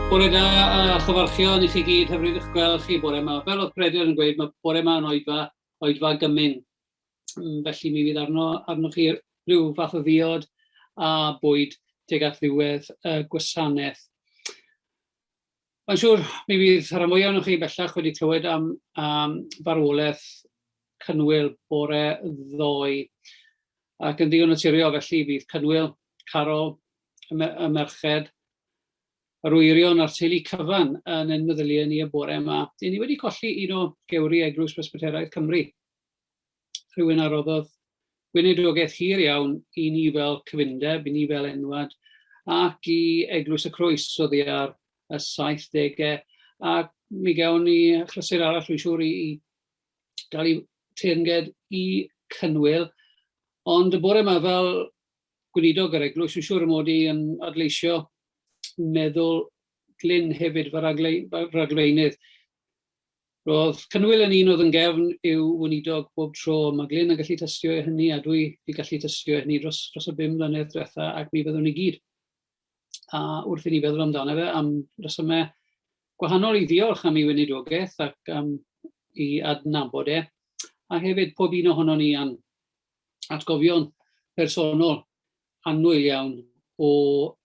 Bore da a chyfarchion i chi gyd, hyfryd eich gweld chi bore yma. Fel oedd Predion yn gweud, mae bore yma yn oedfa gymyn. Felly mi fydd arnoch chi rhyw fath o ddiod a bwyd tuag at ddiwedd gwasanaeth. Mae'n siŵr mi fydd rhan mwyaf ohonoch chi bellach wedi clywed am farwolaeth cynnwyl bore ddoe. Ac yn ddigon naturiol felly bydd cynnwyl Carol y merched arwyrion a'r teulu cyfan yn ein meddyliau ni y bore yma. Ni wedi colli un o gewri Eglwys Presbyteraidd Cymru. Rhywun a roddodd gweinidogaeth hir iawn i ni fel cyfundeb, i ni fel enwad, ac i Eglwys y Crwys oedd hi ar y 70au. Ac mi gawn ni chlysur arall, dwi'n siŵr, i gael ei teyrnged i cynnwyl. Ond y bore yma fel gweinidog yr Eglwys, dwi'n siŵr y mod i yn adleisio meddwl glyn hefyd fy ragleinydd. Roedd cynnwyl yn un oedd yn gefn i'w weinidog bob tro. Mae Glyn yn gallu tystio i hynny, a dwi wedi gallu tystio i hynny dros y 5 mlynedd diwetha, ac mi fyddwn ni gyd. A wrth i ni feddwl amdano fe am resymau gwahanol i ddiolch am ei weinidogaeth ac i adnabod e, a hefyd pob un ohono ni am atgofion personol annwyl iawn o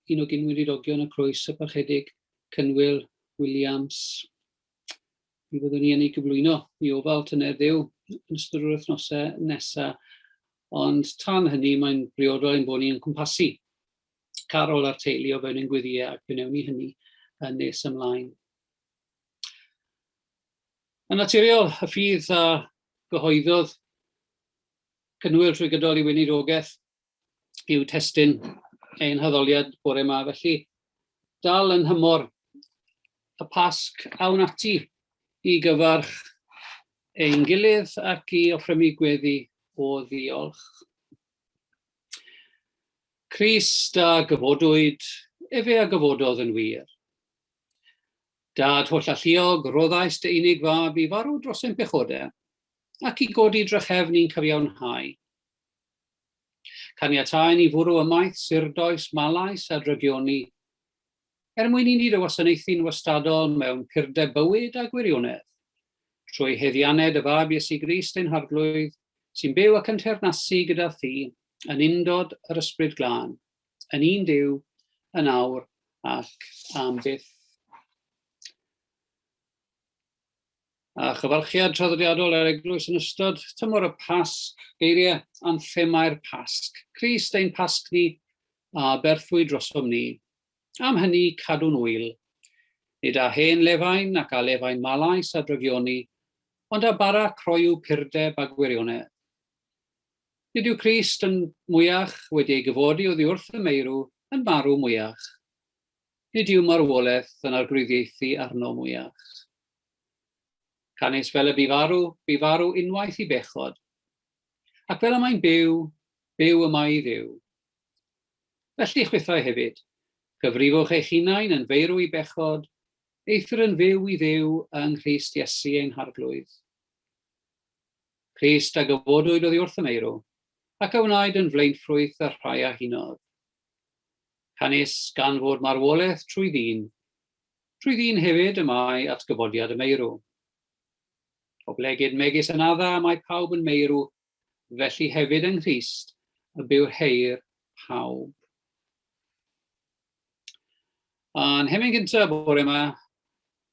un o gyn-weinidogion y Crwys, y parchedig Cynwyl Williams. Mi fyddwn ni yn ei gyflwyno i ofal Tynedd Dduw yn ystod yr wythnosau nesaf. Ond tan hynny, mae'n briodol ein bod ni'n cwmpasu Carol a'r teulu o fewn ein gweddiau, ac fe wnewn ni hynny yn nes ymlaen. Yn naturiol, y ffydd a gyhoeddodd cynnwyl trwy gydol i weinidogaeth yw testun ein hyddoliad bore yma. Felly, dal yn hymor y Pasg awn ati i gyfarch ein gilydd ac i offrymu gweddi o ddiolch. Crist a gyfodwyd, efe a gyfododd yn wir. Dad holl alluog, roddais dy unig fab i farw dros ein pechodau, ac i godi drychefn i'n cyfiawnhau. Caniatau ni fwrw ymaith, surdoes, malais a drygioni, mwyn i ni dy wasanaethu'n wastadol mewn purdeb bywyd a gwirionedd, trwy heddianed y fab Iesu Grist ein harglwydd, sy'n byw ac yn teyrnasu gyda thi, yn undod yr ysbryd glân, yn un Duw, yn awr ac am byth. A chyfarchiad traddodiadol yr Eglwys yn ystod tymor y Pasg, geiriau anthemau'r Pasg. Crist ein Pasg ni a berthwyd drosom ni. Am hynny cadw'n wyl. Nid a hen lefain ac a lefain malais a drygioni, ond a bara croiw purdeb a gwirionedd. Nid yw Crist yn mwyach wedi ei gyfodi oddi wrth y meirw yn marw mwyach. Nid yw marwolaeth yn argrwyddiaethu arno mwyach. Canis fel y bu farw unwaith i bechod. Ac fel y mae'n byw yma i ddiw. Felly chwythau hefyd, gyfrifwch eich hunain yn feirw i bechod, eithir yn fyw i ddiw yng Nghrist Iesu ein harglwydd. Crist a gyfodwyd oddi wrth y meirw, ac a wnaed yn flaenffrwyth a rhai a hunodd. Canis gan fod marwolaeth trwy ddyn hefyd y mae at gyfodiad y meirw. Oblegyd megis yn adda mae pawb yn meirw, felly hefyd yng Nghrist y byw heir pawb. A'n hemyn gyntaf bore yma,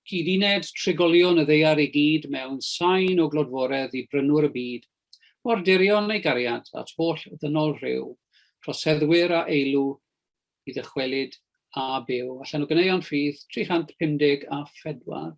cyduned trigolion y ddeiar i gyd mewn sain o glodforedd i brynwyr y byd, mor dirion ei gariad at holl ddynol rhyw, troseddwyr a eilw i ddychwelyd a byw. Allan o ganeuon ffydd 354.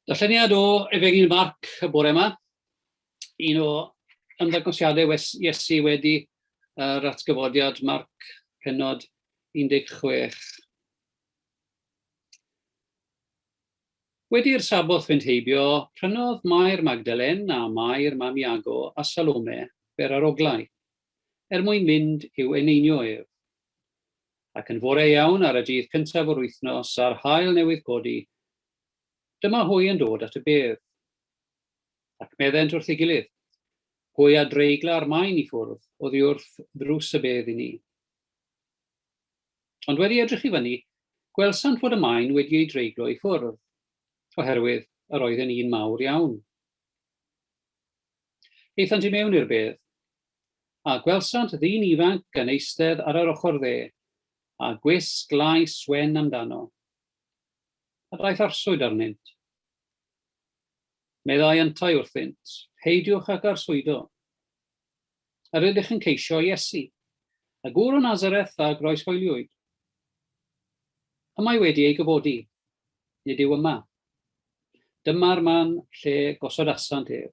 Darlleniad o Efengyl Marc y bore yma, un o ymddangosiadau Iesu wedi yr atgyfodiad Marc pennod 16. Wedi'r saboth fynd heibio, prynodd Mair Magdalen a Mair Mam Iago a Salome fer ar oglau, mwyn mynd i'w eneinio ef. Ac yn fore iawn ar y dydd cyntaf o'r wythnos a'r haul newydd godi, dyma hwy yn dod at y bedd. Ac meddent wrth ei gilydd, hwy a dreigla'r maen i ffwrdd, oddi wrth ddrws y bedd i ni. Ond wedi edrych i fyny, gwelsant fod y maen wedi ei dreiglo i ffwrdd, oherwydd yr oedd yn un mawr iawn. Eithant i mewn i'r bedd, a gwelsant ddyn ifanc yn eistedd ar yr ochr dde, a gwisg lais wen amdano. A daeth arswyd arnynt. Meddai yntau wrthynt, peidiwch ac arswydo. Yr ydych yn ceisio Iesu, a gŵr o Nazareth a groeshoeliwyd. Y mae wedi ei gyfodi, nid yw yma. Dyma'r man lle gosodasant ef.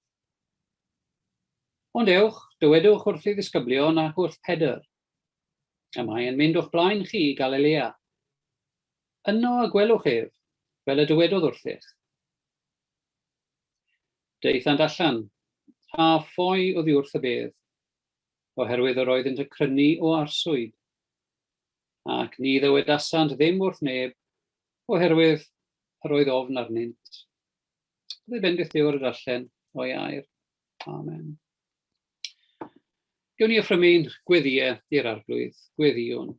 Ond ewch, dywedwch wrth ei ddisgyblion ac wrth Pedr. A mae yn mynd o'ch blaen chi i Galilea. Yno a gwelwch ef, fel y dywedodd wrthych. Deithant allan, a ffoi oddi wrth y bedd, oherwydd yr oeddent yn crynu o arswyd. Ac ni ddywedasant ddim wrth neb, oherwydd yr oedd ofn arnynt. Byddai bendith Duw ar y darllen o'i air. Amen. Gewn ni yffrymu'n gweddiau i'r arglwydd, gweddiwn.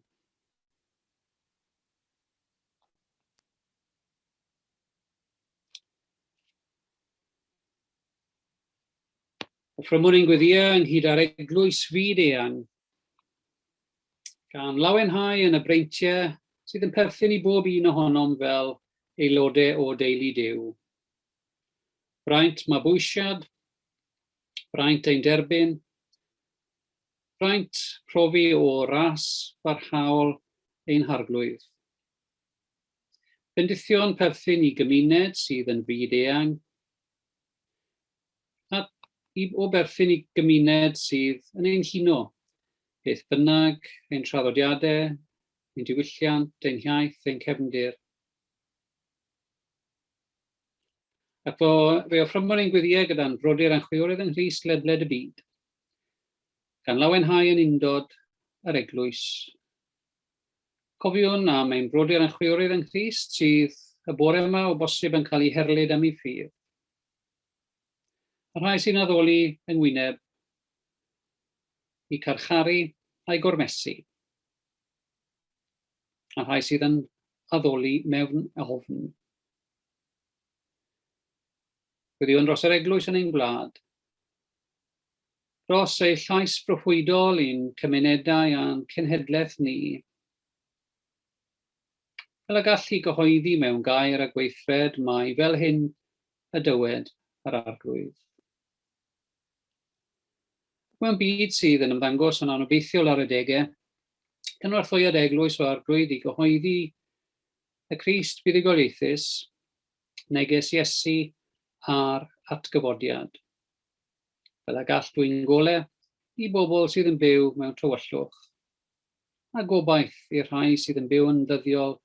Yffrymwn ein gweddiau ynghyd â'r eglwys fyd eang, gan lawenhau yn y breintiau sydd yn perthyn i bob un ohonom fel aelodau o deulu Duw. Braint mabwysiad, braint ein derbyn, braint profi o ras barhaol ein harglwydd. Bendithion perthyn i gymuned sydd yn fyd eang, a o berthyn i gymuned sydd yn ein huno, beth bynnag ein traddodiadau, ein diwylliant, ein hiaith, ein cefndir. Ac fe offrymon ein gweddiau gyda'n brodyr a'n chwiorydd yng Nghrist ledled y byd, gan lawenhau yn undod yr eglwys. Cofiwn am ein brodyr a'n chwiorydd yng Nghrist sydd y bore yma o bosib yn cael ei herlyd am ei ffydd. A rhai sy'n addoli yng Ngwyneb i carcharu a'i gormesu. A rhai sydd yn addoli mewn ofn. Gweddiwn dros yr eglwys yn ein gwlad. Dros ei llais broffwydol i'n cymunedau a'n cenhedlaeth ni. Fel y gallu gyhoeddi mewn gair a gweithred mae fel hyn y dywed yr arglwydd. Mewn byd sydd yn ymddangos yn anobeithiol ar y degau, cynorthwyd eglwys o arglwydd i gyhoeddi y Crist buddugoliaethus, neges Iesu a'r atgyfodiad. Fel y gall dwi'n golau i bobl sydd yn byw mewn tywyllwch, a gobaith i'r rhai sydd yn byw yn ddyddiol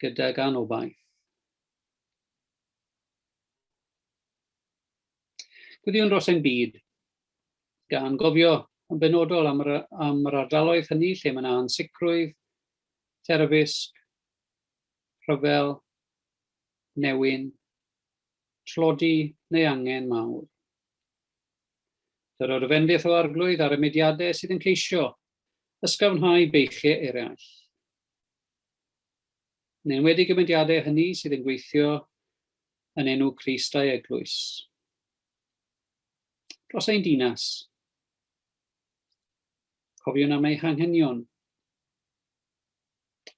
gydag anobaith. Gwyddiwn dros ein byd, gan gofio yn benodol am yr ardaloedd hynny lle mae yna ansicrwydd, terfysg, rhyfel, newyn, tlodi neu angen mawr. Dyro'r ofendiaeth o arglwydd ar y mudiadau sydd yn ceisio ysgafnhau beichiau eraill. Yn enwedig y mudiadau hynny sydd yn gweithio yn enw Cristau Eglwys. Dros ein dinas, cofiwn am ei hanghenion.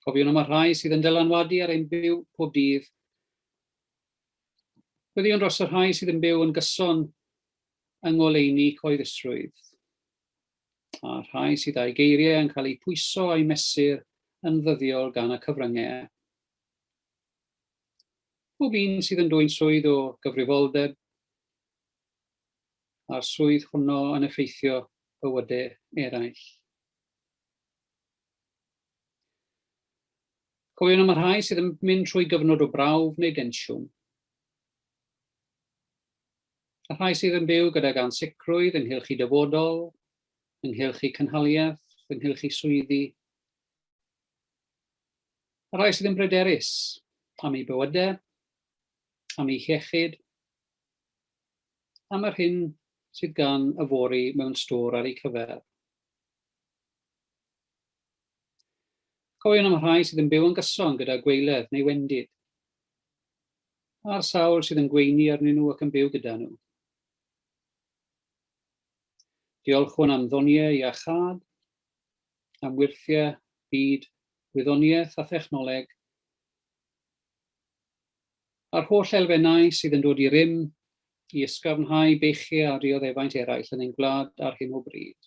Cofiwn am y rhai sydd yn dylanwadu ar ein byw pob dydd. Gweddiwn dros y rhai sydd yn byw yn gyson yng ngoleuni coeddusrwydd. A rhai sydd â'i geiriau yn cael eu pwyso a'i mesur yn ddyddiol gan y cyfryngau. Pob un sydd yn dwyn swydd o gyfrifoldeb, a'r swydd hwnnw yn effeithio bywydau eraill. Cofiwn am y rhai sydd yn mynd trwy gyfnod o brawf neu densiwn. Y rhai sydd yn byw gydag ansicrwydd ynghylch eu dyfodol, ynghylch eu cynhaliaeth, ynghylch eu swyddi. Y rhai sydd yn bryderus am eu bywydau, am eu iechyd, am yr hyn sydd gan yfori mewn stôr ar eu cyfer. Cofiwn am y rhai sydd yn byw yn gyson gyda gweiledd neu wendid, a'r sawl sydd yn gweini arnyn nhw ac yn byw gyda nhw. Diolchwn am ddoniau iachad, am wirthiau, byd, gwyddoniaeth a thechnoleg, a'r holl elfennau sydd yn dod i rym i ysgafnhau beichiau a dioddefaint eraill yn ein gwlad ar hyn o bryd.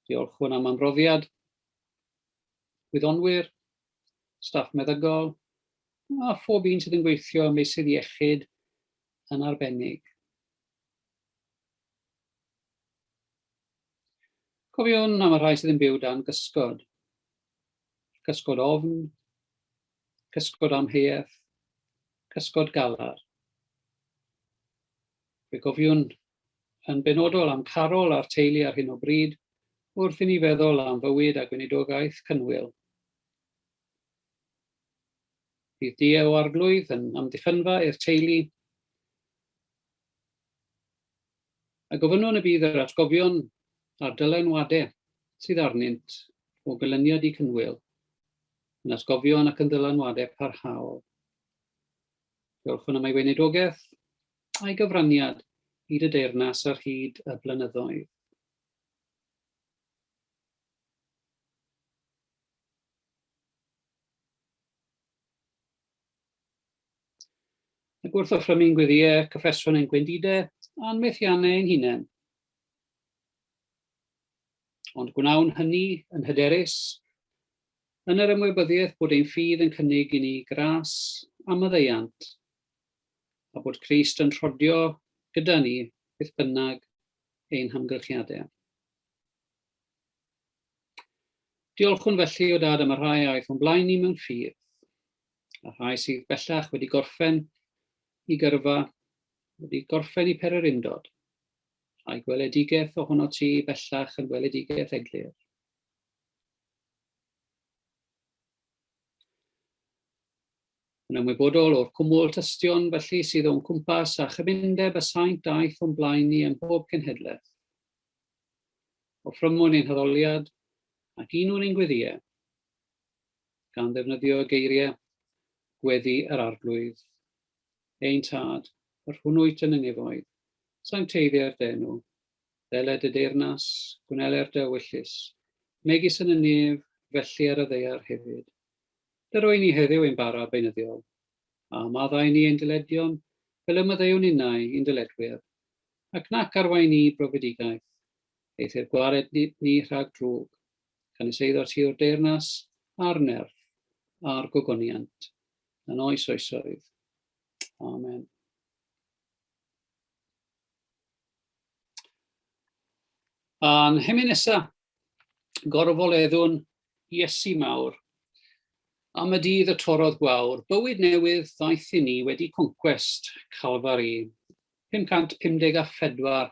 Diolchwn am amroddiad, gwyddonwyr, staff meddygol, a phob un sydd yn gweithio ym meysydd iechyd yn arbennig. Cofiwn am y rhai sydd yn byw dan gysgod. Cysgod ofn, cysgod amheuaeth, cysgod galar. Fe cofiwn yn benodol am Carol a'r teulu ar hyn o bryd, wrth i ni feddwl am fywyd a gweinidogaeth cynwyl. Bydd Duw o arglwydd yn amddiffynfa i'r teulu, a gofynnwn y bydd yr atgofion a'r dylanwadau sydd arnynt o gylyniad i cynwyl, yn atgofion ac yn dylanwadau parhaol. Diolchwn am ei weinidogaeth a'i gyfraniad hyd y deyrnas ar hyd y blynyddoedd. Ac wrth offrymu'n gweddiau, cyffeswn ein gwendidau a'n methiannau ein hunain. Ond gwnawn hynny yn hyderus yn yr ymwybyddiaeth bod ein ffydd yn cynnig i ni gras a maddeiant, a bod Crist yn trodio gyda ni beth bynnag ein hamgylchiadau. Diolchwn felly o Dad am y rhai aeth o'n blaen ni mewn ffydd, a rhai sydd bellach wedi gorffen i gyrfa, wedi gorffen i Pererindod, a'i gweledigaeth ohono ti bellach yn gweledigaeth eglur. Yn ymwybodol o'r cwmwl tystion felly sydd o'n cwmpas a chymundeb y saint daeth o'n blaen ni yn pob cenhedlaeth. Offrymwn ein hyddoliad ac unwn ein gweddiau, gan ddefnyddio geiriau gweddi yr arglwydd, ein tad, yr hwnnwyt yn y nefoedd, sancteiddio'r denw, ddeled y deyrnas, gwnelau'r dywyllus, megis yn y nef, felly ar y ddeiar hefyd. Dyrwy'n ni heddiw ein bara beunyddiol, a maddau ni ein dyledion, fel y maddeuwn innau ein dyledwyr, ac nac arwain ni brofedigaeth, eithir gwared ni rhag drwg, gan eseiddo ti o'r deyrnas, a'r nerth, a'r gogoniant, yn oes oesoedd. Amen. A'n hemi nesa, gorfoleddwn Iesu mawr, am y dydd y torodd gwawr, bywyd newydd ddaeth i ni wedi concwest Calfari, 554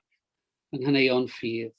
yng nghaneuon ffydd.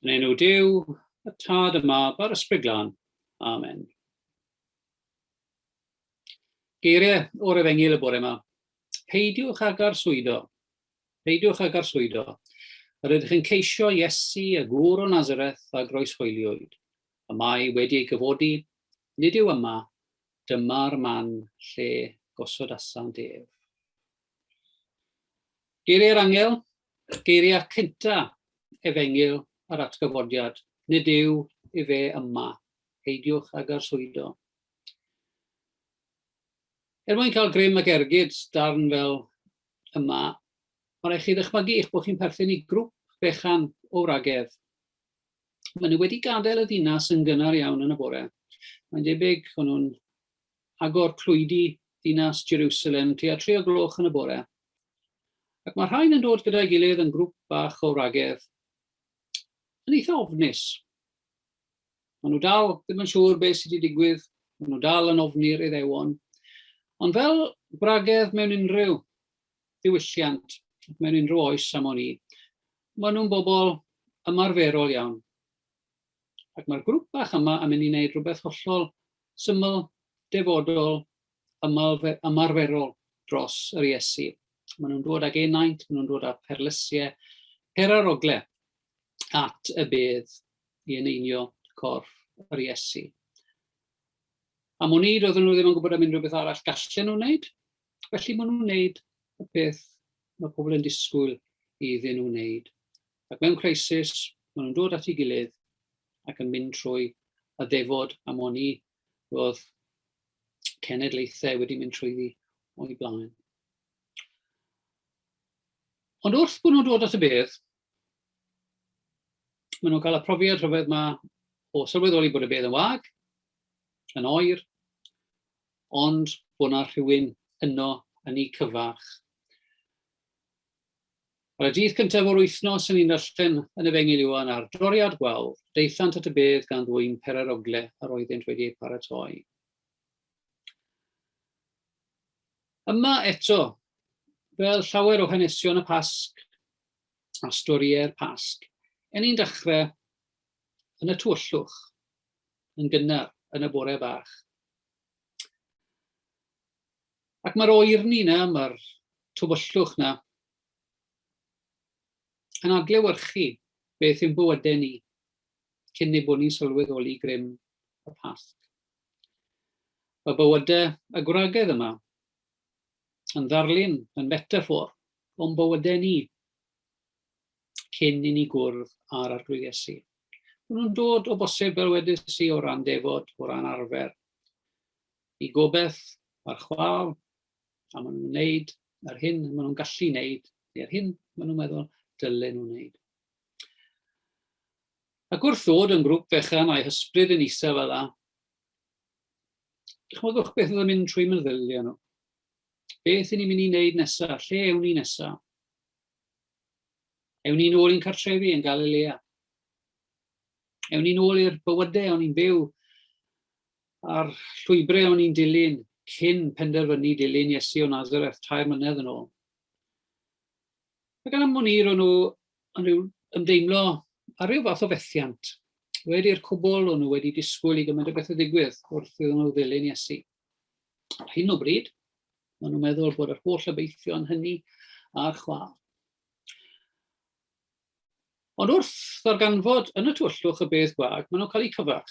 Yn enw Duw, y Tad y Mab a'r Ysbryd Glân. Amen. Geiriau o'r Efengyl y bore yma. Peidiwch ag arswydo. Peidiwch ag arswydo. Yr ydych chi'n ceisio Iesu y gŵr o Nazareth a groeshoeliwyd. Y mae wedi ei gyfodi, nid yw yma, dyma'r man lle gosod asan ef. Geiriau'r angel, geiriau cynta Efengyl ar atgyfodiad, nid yw i fe yma, peidiwch ag arswydo. Mwyn cael grym ac ergyd darn fel yma, mae'n rhaid chi ddychmygu eich bod chi'n perthyn i grŵp fechan o wragedd. Maen nhw wedi gadael y ddinas yn gynnar iawn yn y bore. Mae'n debyg o'n nhw'n agor clwydi ddinas Jerusalem tua 3:00 yn y bore. Ac mae rhain yn dod gyda'i gilydd yn grŵp bach o wragedd yn eitha ofnus. Maen nhw dal ddim yn siŵr beth sydd wedi digwydd, maen nhw dal yn ofni'r Iddewon. Ond fel bragedd mewn unrhyw ddiwylliant, mewn unrhyw oes am o'n i, maen nhw'n bobl ymarferol iawn. Ac mae'r grŵp bach yma yn mynd i wneud rhywbeth hollol syml, defodol, ymarferol dros yr Iesu. Maen nhw'n dod ag enaint, maen nhw'n dod â perlysiau, perarogle at y bedd i eneinio corff yr Iesu. Am o'n i, doedden nhw ddim yn gwybod am unrhyw beth arall gallen nhw wneud, felly maen nhw'n wneud y beth mae pobl yn disgwyl iddyn nhw wneud. Ac mewn crisis, maen nhw'n dod at ei gilydd ac yn mynd trwy y ddefod am o'n i roedd cenedlaethau wedi mynd trwyddi o'i blaen. Ond wrth bod nhw'n dod at y bedd, maen nhw'n cael y profiad rhyfedd yma o sylweddoli bod y bedd yn wag, yn oer, ond bod yna rhywun yno yn ei cyfach. Ar y dydd cyntaf o'r wythnos yn un darllen yn y Efengyl Iwan ar droriad gwawr, deithant at y bedd gan ddwyn perarogle ar oeddent wedi eu paratoi. Yma eto, fel llawer o hanesion y Pasg a storiau'r Pasg, yn ni'n dechrau yn y tywyllwch, yn gynnar yn y bore bach. Ac mae'r oerni yna, mae'r tywyllwch yna, yn adlewyrchu beth yw'n bywydau ni cyn ei bod ni'n sylweddoli grym y Pasg. Mae bywydau y gwragedd yma yn ddarlun, yn metafor o'n bywydau ni cyn i ni gwrdd ar arglwydd Iesu. Maen nhw'n dod o bosib fel wedys i o ran defod, o ran arfer, i gobeith ar chwal, a maen nhw'n wneud ar hyn maen nhw'n gallu wneud, neu ar hyn maen nhw'n meddwl dylen nhw'n wneud. Ac wrth ddod yn grŵp fechan a'i hysbryd yn isa fel yna, dychmygwch beth oedd yn mynd trwy meddyliau nhw. Beth ni'n mynd i wneud nesaf? Lle ewn ni nesaf? Ewn ni nôl i'n cartrefi yn Galilea? Ewn ni nôl i'r bywydau o'n i'n byw a'r llwybrau o'n i'n dilyn cyn penderfynu dilyn Iesu o Nazareth 2 mlynedd yn ôl. Ac yn am o'n i ro'n nhw yn rhyw ymdeimlo ar ryw fath o fethiant. Wedi'r cwbl o'n nhw wedi disgwyl i gymaint o beth o ddigwydd wrth iddyn nhw ddilyn Iesu. Ar hyn o bryd, maen nhw'n meddwl bod yr holl obeithion hynny ar chwal. Ond wrth ddarganfod yn y tywyllwch y bedd gwag, maen nhw'n cael eu cyfach.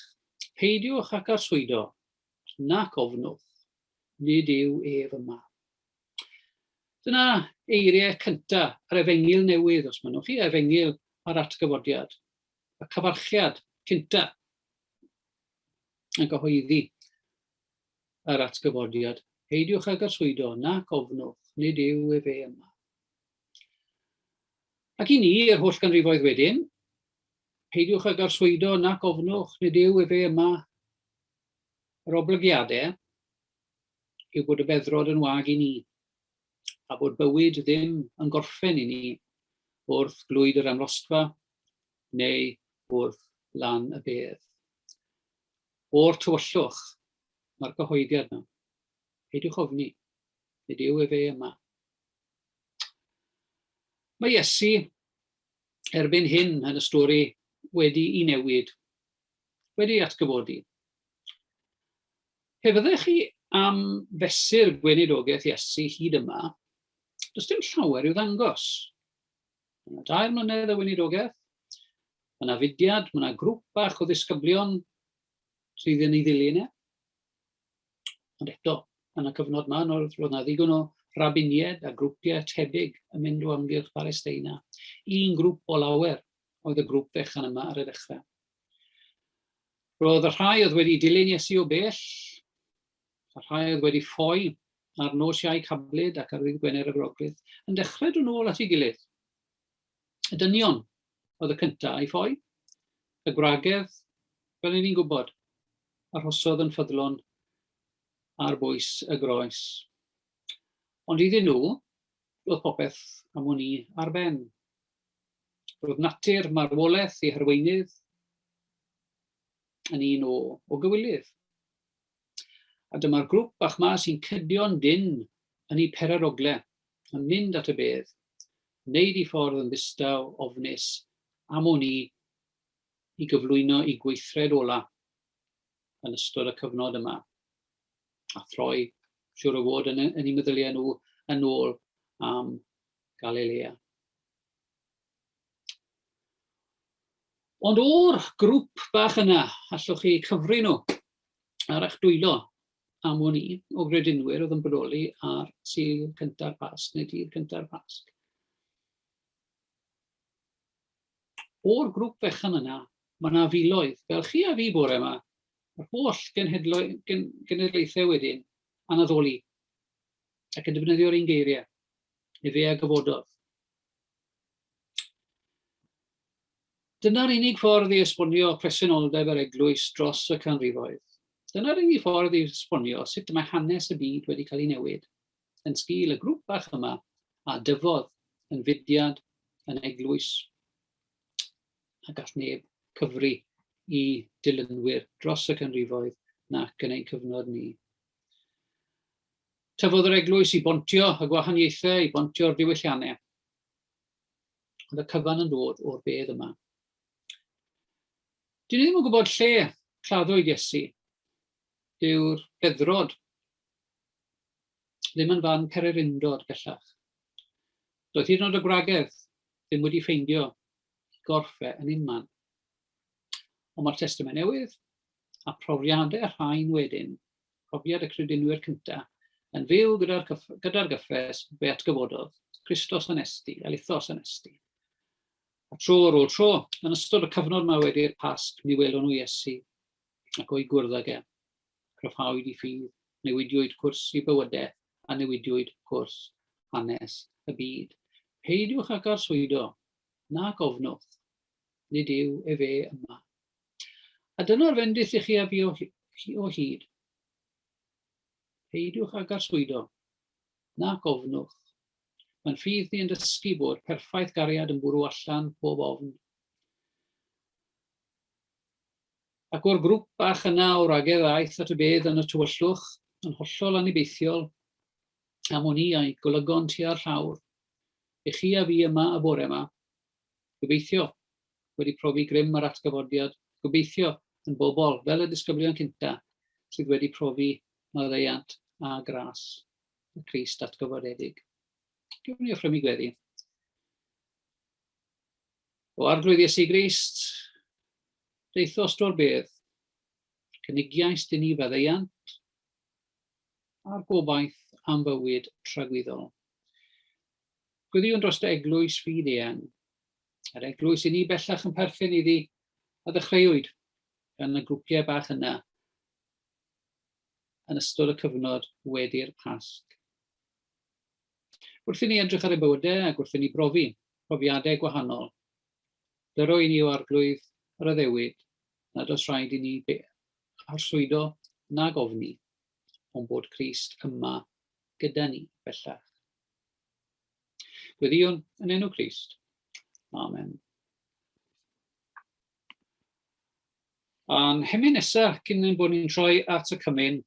Peidiwch ac arswydo, nac ofnwch, nid yw ef yma. Dyna eiriau cyntaf ar Efengyl newydd, os maen nhw chi, Efengyl ar atgyfodiad. Y cyfarchiad cyntaf yn gyhoeddi yr atgyfodiad. Peidiwch ag arswydo, nac ofnwch, nid yw ef yma. Ac i ni, yr holl ganrifoedd wedyn, peidiwch ag arswydo nac ofnwch, nid yw ef yma. Yr oblygiadau yw bod y beddrod yn wag i ni, a bod bywyd ddim yn gorffen i ni wrth glwyd yr amlosgfa neu wrth lan y bedd. O'r tywyllwch, mae'r gyhoeddiad yna. Peidiwch ofni, nid yw ef yma. Mae Iesu erbyn hyn yn y stori wedi ei newid, wedi atgyfodi. Pe fyddech chi am fesur gweinidogaeth Iesu hyd yma, does dim llawer i'w ddangos. Mae 2 mlynedd o weinidogaeth, mae yna fudiad, mae yna grŵp bach o ddisgyblion sydd yn ei ddilyn e. Ond eto, yn y cyfnod yma, roedd yna ddigon o rabiniaid a grwpiau tebyg yn mynd o amgylch Palestina. Un grŵp o lawer oedd y grŵp fechan yma ar y dechrau. Roedd y rhai oedd wedi dilyn Iesu o bell, a rhai oedd wedi ffoi ar nos Iau Cablyd ac ar ddydd Gwener y Brogydd, yn dechrau dod nôl at ei gilydd. Y dynion oedd y cyntaf ei ffoi, y gwragedd, fel ni'n gwybod, arhosodd yn ffyddlon ar bwys y groes. Ond iddyn nhw, roedd popeth am hwn i ar ben. Roedd natur marwolaeth ei harweinydd yn un o gywilydd. A dyma'r grŵp bach ma sy'n cydio'n dyn yn ei perarogle, yn mynd at y bedd, wneud ei ffordd yn ddistaw ofnus am hwn i gyflwyno i gweithred ola yn ystod y cyfnod yma. A throi, siwr o fod yn ei meddyliau nhw yn ôl am Galilea. Ond o'r grŵp bach yna, allwch chi cyfri nhw ar eich dwylo am hwn i o gredinwyr oedd yn bodoli ar Sul Cynta'r Pasg neu Dydd Cynta'r Pasg. O'r grŵp fechan yna, mae yna filoedd, fel chi a fi bore yma, yr holl genedlaethau wedyn anaddoli ac yn defnyddio'r un geiriau, neu fe a gyfododd. Dyna'r unig ffordd i esbonio presenoldeb yr eglwys dros y canrifoedd. Dyna'r unig ffordd i esbonio sut mae hanes y byd wedi cael ei newid, yn sgil y grŵp bach yma a dyfodd yn fudiad yn eglwys a gall neb cyfri i dilynwyr dros y canrifoedd nac yn ein cyfnod ni. Tyfodd yr eglwys i bontio y gwahaniaethau, i bontio'r diwylliannau. Ond y cyfan yn dod o'r bedd yma. Dyn ni ddim yn gwybod lle claddwyd Iesu. Dyw'r beddrod ddim yn fan Cererindod bellach. Doedd hyd yn oed y gwragedd ddim wedi ffeindio gorffau yn unman. Ond mae'r Testament Newydd a profiadau rhain wedyn, profiad y credinwyr cyntaf, yn fyw gyda'r gyffes fe atgyfododd, Christos anesti, Elithos anesti. A tro ar ôl tro, yn ystod y cyfnod yma wedi'r Pasg, mi welon nhw Iesu ac o'i gwrdd ag e. Cryfhawyd i ffydd, newidiwyd cwrs i bywydau a newidiwyd cwrs hanes y byd. Peidiwch ag arswydo, nac ofnwch, nid yw e fe yma. A dyna'r fendith i chi a fi o hyd. Peidiwch ag arswydo, nac ofnwch. Mae'n ffydd ni yn dysgu bod perffaith gariad yn bwrw allan pob ofn. Ac o'r grŵp bach yna o ragedd aeth at y bedd yn y tywyllwch, yn hollol anibeithiol, am hwn i a'i golygon tua'r llawr, i chi a fi yma y bore yma, gobeithio wedi profi grym yr atgyfodiad, gobeithio yn bobl fel y disgyblion cyntaf sydd wedi profi maddeuant a gras y Crist atgyfodedig. Gewyn ni offrymu gweddi. O arglwydd Iesu Grist, deithos drwy'r bedd, cynigiais dyn ni faddeuant a'r gobaith am fywyd tragwyddol. Gwyddiwn dros dy eglwys fyd eang, yr eglwys i ni bellach yn perthyn iddi a ddechreuwyd yn y grwpiau bach yna yn ystod y cyfnod wedi'r Pasg. Wrth i ni edrych ar y bywydau ac wrth i ni profiadau gwahanol, dyro i ni o arglwydd yr addewid nad oes rhaid i ni arswydo nag ofni ond bod Crist yma gyda ni bellach. Gweddiwn yn enw Crist. Amen. A'n hemi nesaf, cyn ein bod ni'n troi at y cymun,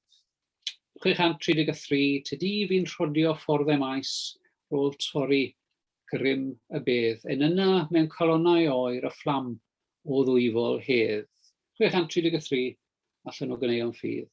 633, tydi fi'n rhodio fforddau maes ôl torri grym y bedd, yn yna mewn colonnau oer y fflam o ddwyfol hedd. 633 allan o ganeuon ffydd.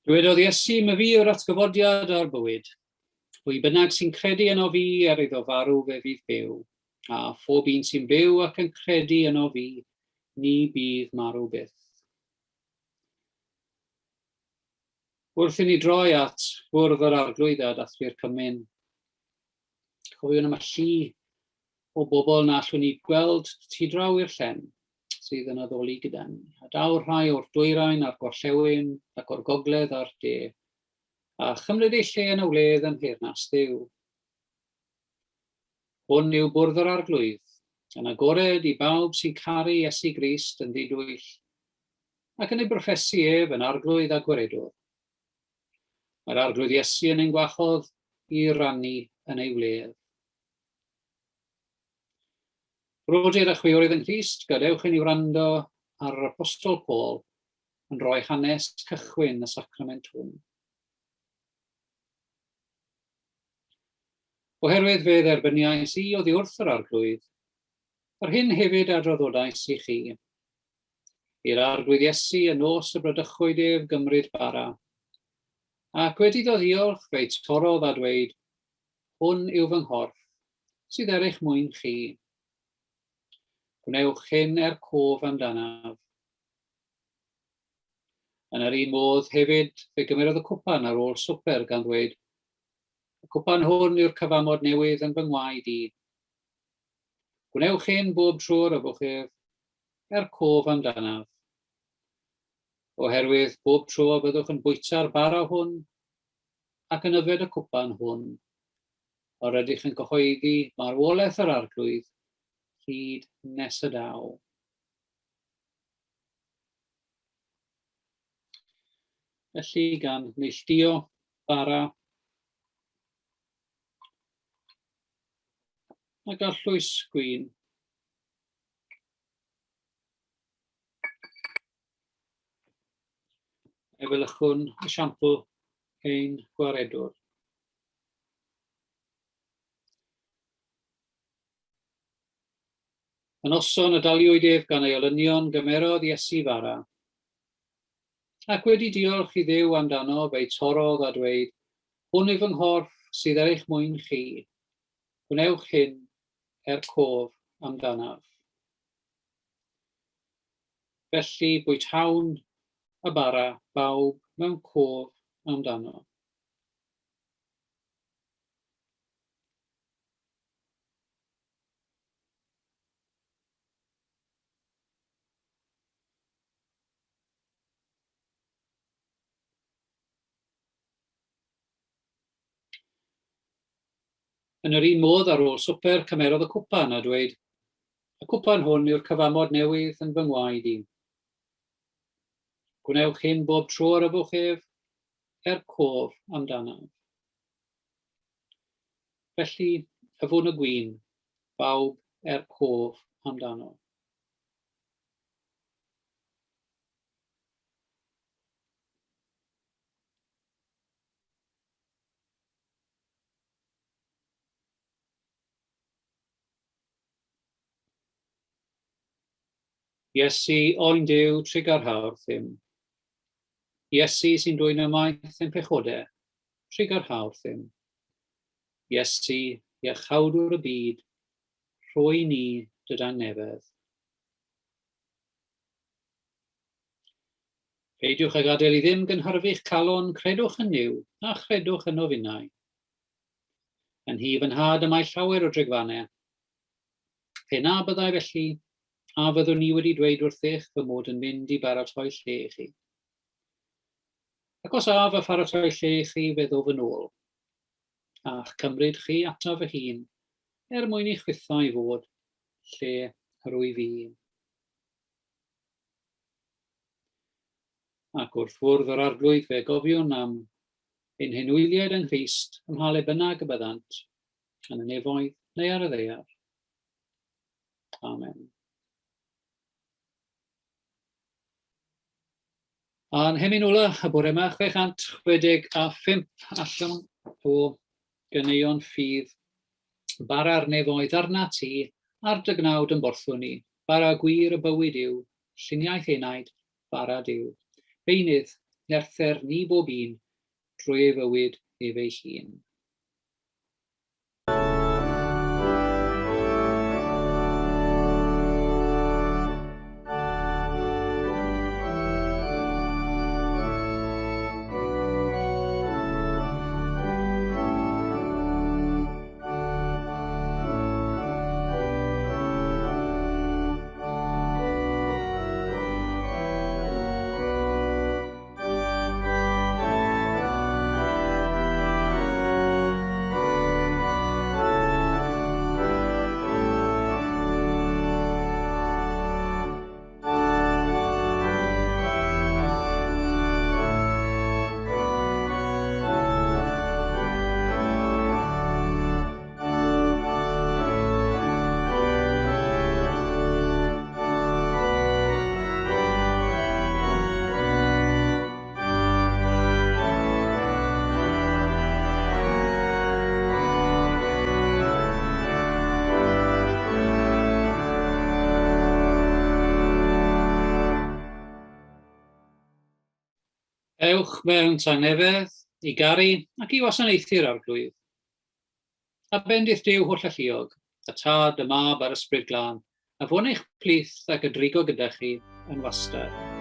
Dywedodd Iesu, mae fi yw'r atgyfodiad a'r bywyd. Pwy bynnag sy'n credu yno fi er iddo farw fe fydd byw, a phob un sy'n byw ac yn credu yno fi, ni bydd marw byth. Wrth i ni droi at bwrdd yr arglwydd a dathlu'r cymyn, chofiwn am y llu o bobl na allwn ni gweld tu draw i'r llen sydd yn addoli gyda ni. A dawr rhai o'r dwyrain a'r gorllewin ac o'r gogledd a'r de, a chymryd eu lle yn y wledd yn Mheyrnas Dduw. Hwn yw bwrdd yr arglwydd, yn agored i bawb sy'n caru Iesu Grist yn ddidwyll, ac yn ei broffesu ef yn arglwydd a gweredwr. Mae'r arglwydd Iesu yn ein gwachodd i rannu yn ei wledd. Brodyr a chwiorydd yn Crist, gadewch i ni wrando ar yr Apostol Paul yn rhoi hanes cychwyn y sacrament hwn. Oherwydd fe dderbyniais i oddi wrth yr arglwydd, ar hyn hefyd adroddodais i chi. I'r arglwydd Iesu yn nos y bradychwyd ef gymryd bara, ac wedi dod ddiolch fe'i torodd a dweud, hwn yw fy nghorff, sydd er eich mwyn chi. Gwnewch hyn cof amdanaf. Yn yr un modd hefyd, fe gymerodd y cwpan ar ôl swper gan ddweud, y cwpan hwn yw'r cyfamod newydd yn fy ngwaed i. Gwnewch hyn bob trwy'r y bwch ef cof amdanaf. Oherwydd bob tro byddwch yn bwyta'r bara hwn ac yn yfed y cwpan hwn, o'r ydych yn cyhoeddi marwolaeth yr arglwydd hyd nes y daw. Felly gan neilltuo bara a gallwys gwyn. Efelychwn y siampl ein gwaredwr. Yn noson y daliwyd ef gan ei olynion gymerodd Iesu fara. Ac wedi diolch i Dduw amdano fe'i torodd a dweud, hwn yw fy nghorff sydd er eich mwyn chi. Gwnewch hyn cof amdanaf. Felly bwytawn y bara bawb mewn cof amdano. Yn yr un modd ar ôl swper, cymerodd y cwpan a dweud, y cwpan hwn yw'r cyfamod newydd yn fy ngwaed i. Gwnewch hyn bob tro ar y bwch ef, cof amdanaf. Felly, y fwn y gwyn, bawb cof amdano. Iesu oen Duw trigar hawdd ddim. Iesu sy'n dwy'n ymaith yn pechodau, trigar hawdd ddim. Iesu, iachawdwr y byd, rhoi ni dydan nefedd. Peidiwch a gadael i ddim gynhyrfu'ch calon, credwch yn Nuw a chredwch yn o finnau. Yn hi fy nhad y mae llawer o drigfannau. Pe na byddai felly, a fyddwn ni wedi dweud wrthych fy mod yn mynd i baratoi lle i chi. Ac os a fy pharatoi lle i chi fe ddo fy nôl, a'ch cymryd chi ataf fy hun, mwyn i chwitho i fod lle rwy fi. Ac wrth fwrdd yr arglwydd fe gofiwn am ein henwyliad yng Nghrist ym mha le bynnag y byddant, yn y nefoedd neu ar y ddaear. Amen. A'n hemyn ola y bore yma, 665 allan o ganeuon ffydd bara'r nefoedd arna ti a'r dygnawd yn borthwn ni. Bara gwir y bywyd yw, lluniaeth enaid, bara Duw. Beinydd, nerther ni bob un, drwy ei fywyd ef ei hun. Ewch mewn tangnefedd, i garu ac i wasanaethu'r arglwydd. A bendith Duw holl alluog, y Tad, y Mab a'r Ysbryd Glân, a fwn eich plith ac y drigo gyda chi yn wastad.